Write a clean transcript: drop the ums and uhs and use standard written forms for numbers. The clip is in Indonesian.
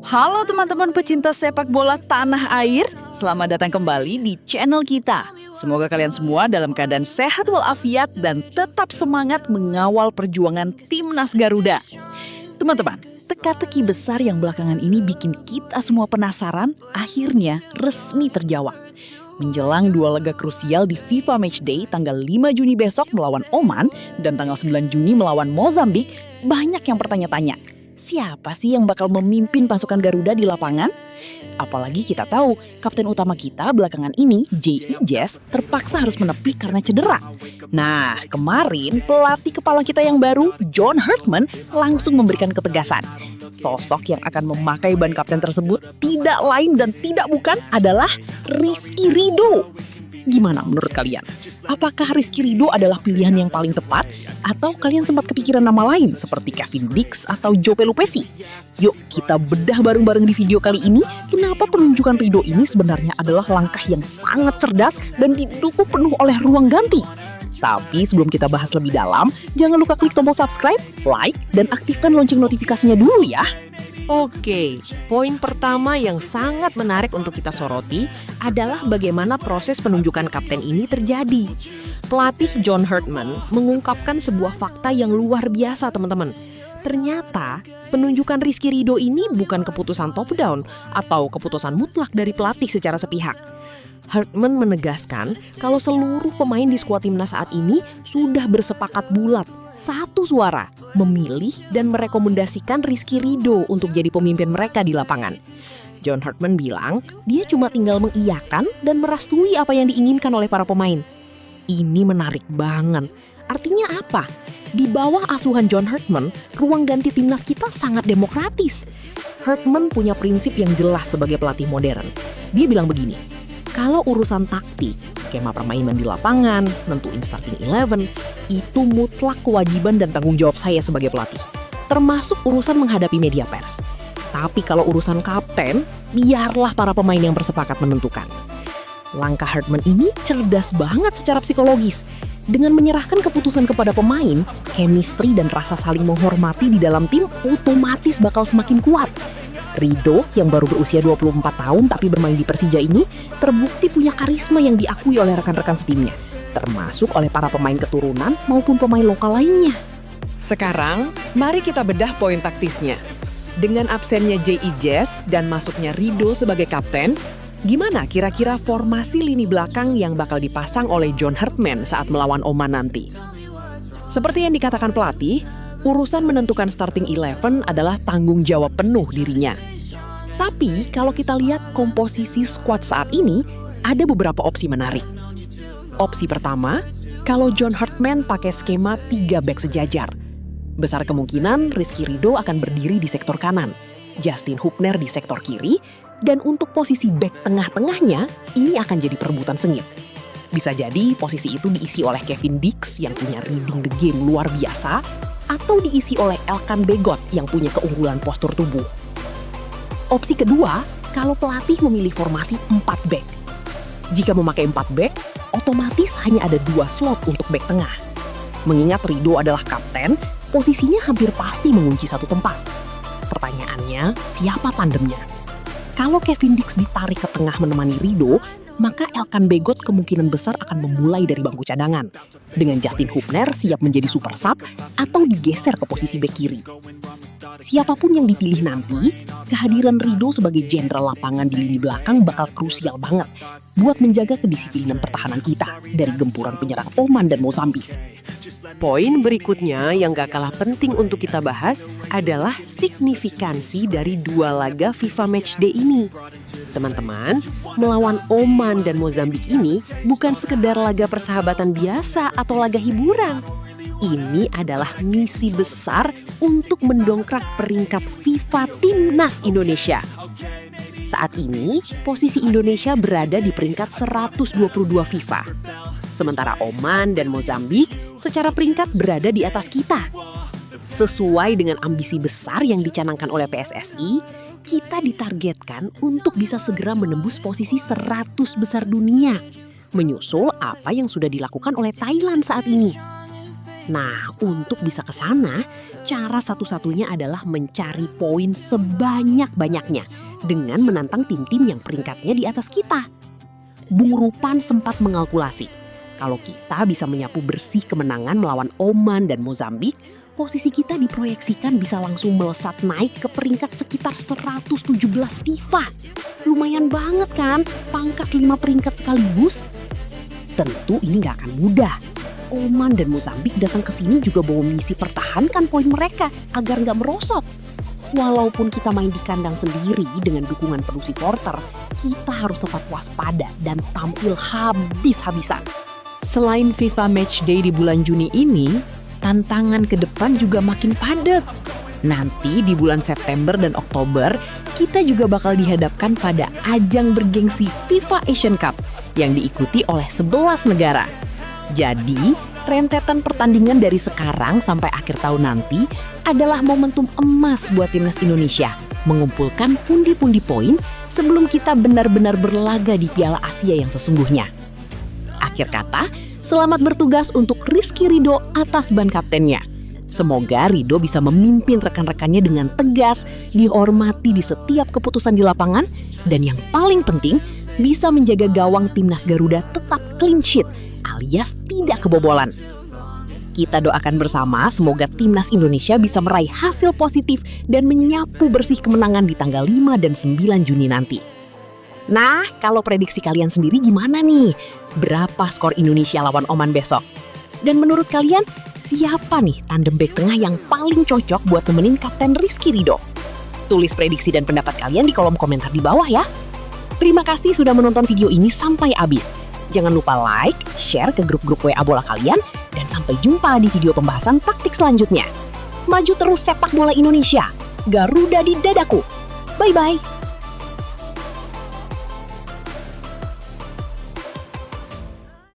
Halo teman-teman pecinta sepak bola tanah air, selamat datang kembali di channel kita. Semoga kalian semua dalam keadaan sehat walafiat dan tetap semangat mengawal perjuangan Timnas Garuda. Teman-teman, teka-teki besar yang belakangan ini bikin kita semua penasaran akhirnya resmi terjawab. Menjelang dua laga krusial di FIFA Matchday tanggal 5 Juni besok melawan Oman dan tanggal 9 Juni melawan Mozambik, banyak yang bertanya-tanya. Siapa sih yang bakal memimpin pasukan Garuda di lapangan? Apalagi kita tahu kapten utama kita belakangan ini, J.I. Jazz, terpaksa harus menepi karena cedera. Nah, kemarin pelatih kepala kita yang baru, John Herdman, langsung memberikan ketegasan. Sosok yang akan memakai ban kapten tersebut tidak lain dan tidak bukan adalah Rizky Ridho. Gimana menurut kalian? Apakah Rizky Ridho adalah pilihan yang paling tepat? Atau kalian sempat kepikiran nama lain seperti Kevin Dix atau Joe Pelupesi? Yuk kita bedah bareng-bareng di video kali ini kenapa penunjukan Ridho ini sebenarnya adalah langkah yang sangat cerdas dan didukung penuh oleh ruang ganti. Tapi sebelum kita bahas lebih dalam, jangan lupa klik tombol subscribe, like, dan aktifkan lonceng notifikasinya dulu ya. Oke, poin pertama yang sangat menarik untuk kita soroti adalah bagaimana proses penunjukan kapten ini terjadi. Pelatih John Herdman mengungkapkan sebuah fakta yang luar biasa, teman-teman. Ternyata penunjukan Rizky Ridho ini bukan keputusan top down atau keputusan mutlak dari pelatih secara sepihak. Herdman menegaskan kalau seluruh pemain di skuad timnas saat ini sudah bersepakat bulat, satu suara, memilih dan merekomendasikan Rizky Ridho untuk jadi pemimpin mereka di lapangan. John Herdman bilang dia cuma tinggal mengiyakan dan merestui apa yang diinginkan oleh para pemain. Ini menarik banget. Artinya apa? Di bawah asuhan John Herdman, ruang ganti timnas kita sangat demokratis. Herdman punya prinsip yang jelas sebagai pelatih modern. Dia bilang begini, kalau urusan taktik, skema permainan di lapangan, nentuin starting 11, itu mutlak kewajiban dan tanggung jawab saya sebagai pelatih. Termasuk urusan menghadapi media pers. Tapi kalau urusan kapten, biarlah para pemain yang bersepakat menentukan. Langkah Herdman ini cerdas banget secara psikologis. Dengan menyerahkan keputusan kepada pemain, chemistry dan rasa saling menghormati di dalam tim otomatis bakal semakin kuat. Ridho yang baru berusia 24 tahun tapi bermain di Persija ini terbukti punya karisma yang diakui oleh rekan-rekan setimnya, termasuk oleh para pemain keturunan maupun pemain lokal lainnya. Sekarang, mari kita bedah poin taktisnya. Dengan absennya J.I. Jazz dan masuknya Ridho sebagai kapten, gimana kira-kira formasi lini belakang yang bakal dipasang oleh John Herdman saat melawan Oman nanti? Seperti yang dikatakan pelatih, urusan menentukan starting 11 adalah tanggung jawab penuh dirinya. Tapi kalau kita lihat komposisi skuad saat ini, ada beberapa opsi menarik. Opsi pertama, kalau John Herdman pakai skema 3 back sejajar. Besar kemungkinan Rizky Ridho akan berdiri di sektor kanan, Justin Hubner di sektor kiri, dan untuk posisi back tengah-tengahnya, ini akan jadi perebutan sengit. Bisa jadi posisi itu diisi oleh Kevin Dix yang punya reading the game luar biasa, atau diisi oleh Elkan Begot yang punya keunggulan postur tubuh. Opsi kedua, kalau pelatih memilih formasi 4 back. Jika memakai 4 back, otomatis hanya ada 2 slot untuk back tengah. Mengingat Ridho adalah kapten, posisinya hampir pasti mengunci satu tempat. Pertanyaannya, siapa tandemnya? Kalau Kevin Dix ditarik ke tengah menemani Ridho, maka Elkan Begot kemungkinan besar akan memulai dari bangku cadangan. Dengan Justin Hubner siap menjadi super sub atau digeser ke posisi bek kiri. Siapapun yang dipilih nanti, kehadiran Ridho sebagai jenderal lapangan di lini belakang bakal krusial banget buat menjaga kedisiplinan pertahanan kita dari gempuran penyerang Oman dan Mozambik. Poin berikutnya yang gak kalah penting untuk kita bahas adalah signifikansi dari dua laga FIFA Matchday ini. Teman-teman, melawan Oman dan Mozambik ini bukan sekedar laga persahabatan biasa atau laga hiburan. Ini adalah misi besar untuk mendongkrak peringkat FIFA Timnas Indonesia. Saat ini, posisi Indonesia berada di peringkat 122 FIFA. Sementara Oman dan Mozambik secara peringkat berada di atas kita. Sesuai dengan ambisi besar yang dicanangkan oleh PSSI, kita ditargetkan untuk bisa segera menembus posisi 100 besar dunia, menyusul apa yang sudah dilakukan oleh Thailand saat ini. Nah, untuk bisa ke sana, cara satu-satunya adalah mencari poin sebanyak-banyaknya dengan menantang tim-tim yang peringkatnya di atas kita. Bung Rupan sempat mengalkulasi, kalau kita bisa menyapu bersih kemenangan melawan Oman dan Mozambik, posisi kita diproyeksikan bisa langsung melesat naik ke peringkat sekitar 117 FIFA. Lumayan banget kan, pangkas 5 peringkat sekaligus? Tentu ini gak akan mudah. Oman dan Mozambik datang ke sini juga bawa misi pertahankan poin mereka agar nggak merosot. Walaupun kita main di kandang sendiri dengan dukungan penuh supporter, kita harus tetap waspada dan tampil habis-habisan. Selain FIFA Matchday di bulan Juni ini, tantangan ke depan juga makin padat. Nanti di bulan September dan Oktober, kita juga bakal dihadapkan pada ajang bergengsi FIFA Asian Cup yang diikuti oleh 11 negara. Jadi, rentetan pertandingan dari sekarang sampai akhir tahun nanti adalah momentum emas buat timnas Indonesia mengumpulkan pundi-pundi poin sebelum kita benar-benar berlaga di Piala Asia yang sesungguhnya. Akhir kata, selamat bertugas untuk Rizky Ridho atas ban kaptennya. Semoga Ridho bisa memimpin rekan-rekannya dengan tegas, dihormati di setiap keputusan di lapangan, dan yang paling penting, bisa menjaga gawang timnas Garuda tetap clean sheet alias tidak kebobolan. Kita doakan bersama semoga timnas Indonesia bisa meraih hasil positif dan menyapu bersih kemenangan di tanggal 5 dan 9 Juni nanti. Nah, kalau prediksi kalian sendiri gimana nih? Berapa skor Indonesia lawan Oman besok? Dan menurut kalian, siapa nih tandem bek tengah yang paling cocok buat nemenin Kapten Rizky Ridho? Tulis prediksi dan pendapat kalian di kolom komentar di bawah ya. Terima kasih sudah menonton video ini sampai habis. Jangan lupa like, share ke grup-grup WA bola kalian, dan sampai jumpa di video pembahasan taktik selanjutnya. Maju terus sepak bola Indonesia. Garuda di dadaku. Bye-bye.